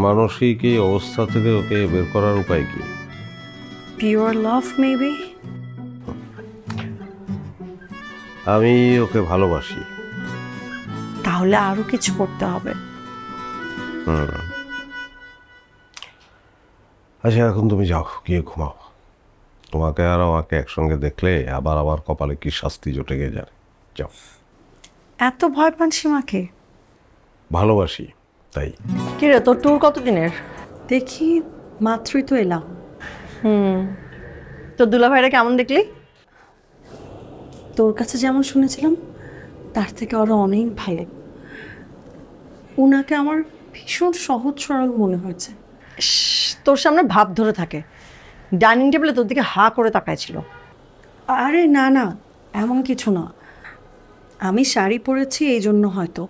মানসিক এই অবস্থা থেকে ওকে বের করার উপায় কি? পিওর লাভ মেবি। আমি ওকে ভালোবাসি। তাহলে আরো কিছু করতে হবে। আচ্ছা, এখন তুমি যাও, গিয়ে ঘুমাও। তোমাকে আর আমাকে একসঙ্গে দেখলে আবার আমার কপালে কি শাস্তি জুটে গিয়ে যায়। যাও। এত ভয় পান সীমাকে? ভালোবাসি তাই। কি রে, তোর ট্যুর কতদিনের? দেখি মাত্রই তো এলাম। তোর দুলাভাইরা কেমন দেখলি? তোর কাছে যেমন শুনেছিলাম তার থেকে আরো অনেক ভালো। উনাকে আমার ভীষণ সহজ সরল মনে হয়েছে। তোর সামনে ভাব ধরে থাকে, ডাইনিং টেবিলে তোর দিকে হা করে তাকাইছিল। আরে না না, এমন কিছু না। আমি শাড়ি পরেছি এই জন্য, হয়তো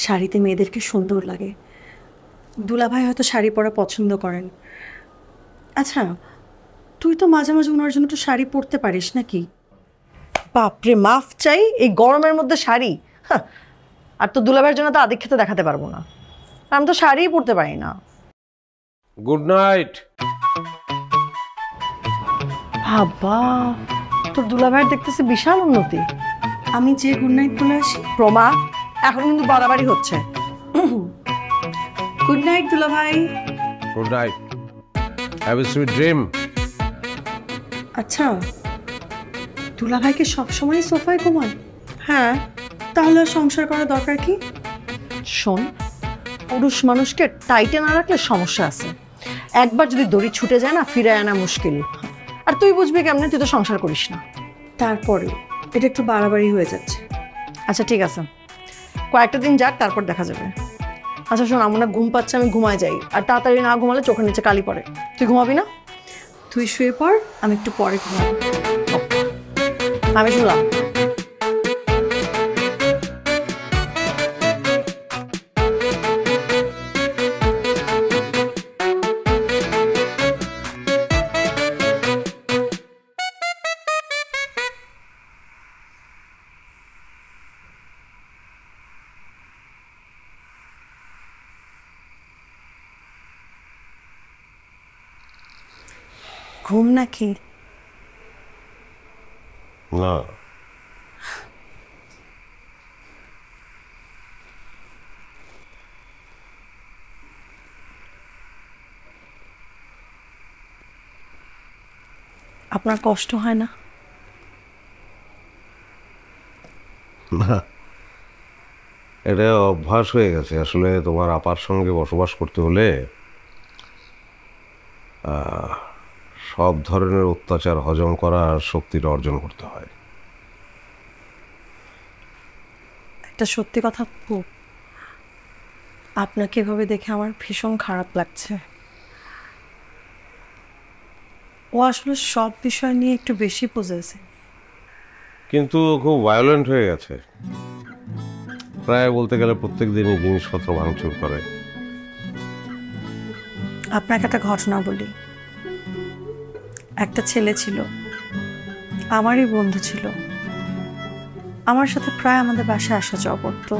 শাড়িতে মেয়েদেরকে সুন্দর লাগে। দুলাভাই হয়তো শাড়ি পরা পছন্দ করেন। আচ্ছা, তুই তো মাঝে মাঝে ওনার জন্য একটু শাড়ি পরতে পারিস নাকি? বাপরে, মাফ চাই, এই গরমের মধ্যে শাড়ি? আর তো দুলাভাইয়ের জন্য তো আদিক্ষেতে দেখাতে পারবো না, আমি তো শাড়িই পরতে পারি না। Good night. বাবা, তোর দুলাভাইয়ের দেখতেছি বিশাল উন্নতি। আমি যে গুড নাইট বলে আসি। প্রমা, এখন কিন্তু বাড়াবাড়ি হচ্ছে। গুড নাইট দুলাভাই। Good night, have a sweet dream. আচ্ছা, দুলাভাইকে সবসময় সোফায় ঘুমায়? হ্যাঁ, তাহলে সংসার করার দরকার কি? শোন, পুরুষ মানুষকে টাইটে না রাখলে সমস্যা আছে। একবার যদি দড়ি ছুটে যায় না, ফিরে আনা মুশকিল। আর তুই বুঝবি কেমনে, তুই তো সংসার করিস না। তারপরে এটা একটু বাড়াবাড়ি হয়ে যাচ্ছে। আচ্ছা ঠিক আছে, কয়েকটা দিন যাক, তারপর দেখা যাবে। আচ্ছা শোন, আমার না ঘুম পাচ্ছে, আমি ঘুমায় যাই। আর তাড়াতাড়ি না ঘুমালে চোখের নিচে কালি পড়ে। তুই ঘুমাবি না? তুই শুয়ে পড়, আমি একটু পরে ঘুমাবো। আমি শুনলাম। ঘুম নাকি? না, আপনার কষ্ট হয় না? না, এটা অভ্যাস হয়ে গেছে। আসলে তোমার আপার সঙ্গে বসবাস করতে হলে সব ধরনের অত্যাচার হজম করার শক্তিটা অর্জন করতে হয়। একটা সত্যি কথা আপু, আপনাকে এভাবে দেখে আমার ভীষণ খারাপ লাগছে। ও আসলে সব বিষয় নিয়ে একটু বেশি পজেসিভ। কিন্তু খুব ভায়োলেন্ট হয়ে গেছে। প্রায় বলতে গেলে প্রত্যেক দিনই জিনিসপত্র ভাঙচুর করে। আপনাকে একটা ঘটনা বলি। একটা ছেলে ছিল, আমারই বন্ধু ছিল। আমার সাথে প্রায় আমাদের বাসায় আসা যাওয়া করতো।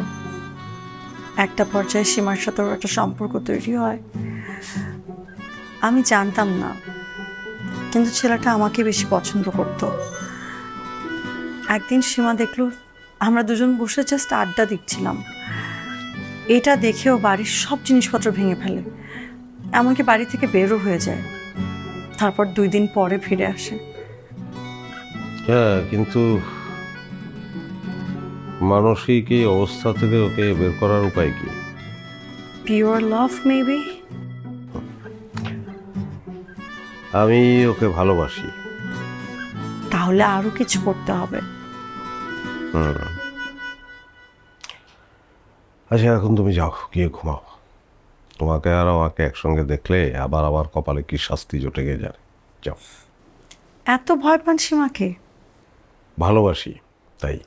একটা পর্যায়ে সীমার সাথে ওর একটা সম্পর্ক তৈরি হয়। আমি জানতাম না, কিন্তু ছেলেটা আমাকে বেশি পছন্দ করত। একদিন সীমা দেখলো আমরা দুজন বসে জাস্ট আড্ডা দিচ্ছিলাম। এটা দেখেও বাড়ির সব জিনিসপত্র ভেঙে ফেলে, এমনকি বাড়ি থেকে বেরও হয়ে যায়। তারপর 2 দিন পরে ফিরে আসে। হ্যাঁ, কিন্তু মানসিক এই অবস্থা থেকে ওকে বের করার উপায় কি? পিওর লাভ মেবি। আমি ওকে ভালোবাসি। তাহলে আরো কিছু করতে হবে। আচ্ছা, এখন তুমি যাও, গিয়ে ঘুমাও। তোমাকে আর আমাকে একসঙ্গে দেখলে আবার আমার কপালে কি শাস্তি জুটে গিয়ে যায়। যাও। এত ভয় পান সীমাকে? ভালোবাসি তাই।